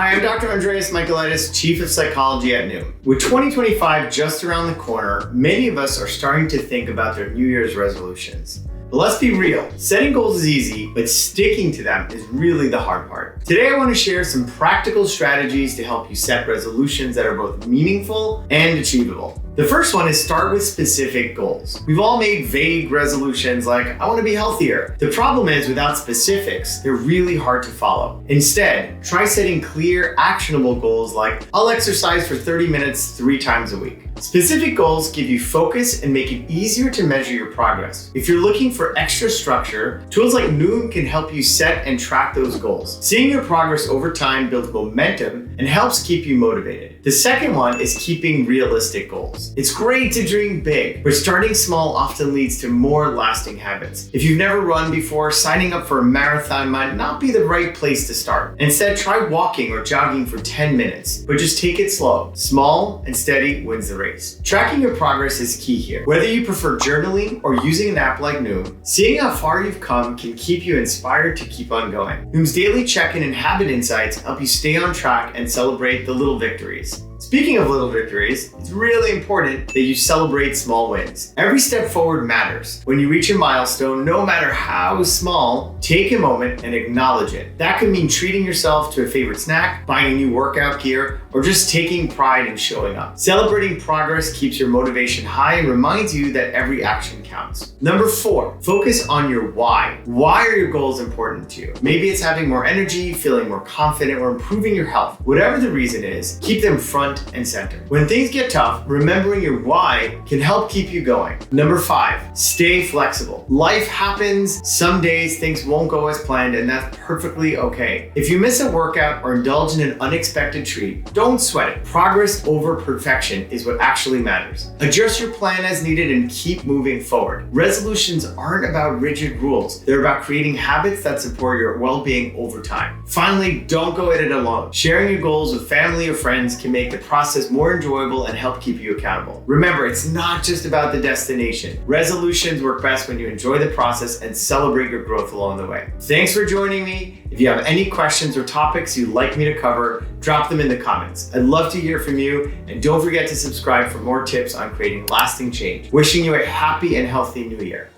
Hi, I'm Dr. Andreas Michaelides, Chief of Psychology at Noom. With 2025 just around the corner, many of us are starting to think about their New Year's resolutions. But let's be real, setting goals is easy, but sticking to them is really the hard part. Today I want to share some practical strategies to help you set resolutions that are both meaningful and achievable. The first one is start with specific goals. We've all made vague resolutions like, I want to be healthier. The problem is without specifics, they're really hard to follow. Instead, try setting clear, actionable goals like, I'll exercise for 30 minutes 3 times a week. Specific goals give you focus and make it easier to measure your progress. If you're looking for extra structure, tools like Noom can help you set and track those goals. Seeing your progress over time builds momentum and helps keep you motivated. The second one is keeping realistic goals. It's great to dream big, but starting small often leads to more lasting habits. If you've never run before, signing up for a marathon might not be the right place to start. Instead, try walking or jogging for 10 minutes, but just take it slow. Small and steady wins the race. Tracking your progress is key here. Whether you prefer journaling or using an app like Noom, seeing how far you've come can keep you inspired to keep on going. Noom's daily check-in and habit insights help you stay on track and celebrate the little victories. Speaking of little victories, it's really important that you celebrate small wins. Every step forward matters. When you reach a milestone, no matter how small, take a moment and acknowledge it. That could mean treating yourself to a favorite snack, buying new workout gear, or just taking pride in showing up. Celebrating progress keeps your motivation high and reminds you that every action counts. Number 4, focus on your why. Why are your goals important to you? Maybe it's having more energy, feeling more confident, or improving your health. Whatever the reason is, keep them front and center. When things get tough, remembering your why can help keep you going. Number 5, stay flexible. Life happens. Some days things won't go as planned, and that's perfectly okay. If you miss a workout or indulge in an unexpected treat, don't sweat it. Progress over perfection is what actually matters. Adjust your plan as needed and keep moving forward. Resolutions aren't about rigid rules. They're about creating habits that support your well-being over time. Finally, don't go at it alone. Sharing your goals with family or friends can make the process more enjoyable and help keep you accountable. Remember, it's not just about the destination. Resolutions work best when you enjoy the process and celebrate your growth along the way. Thanks for joining me. If you have any questions or topics you'd like me to cover, drop them in the comments. I'd love to hear from you, and don't forget to subscribe for more tips on creating lasting change. Wishing you a happy and healthy new year.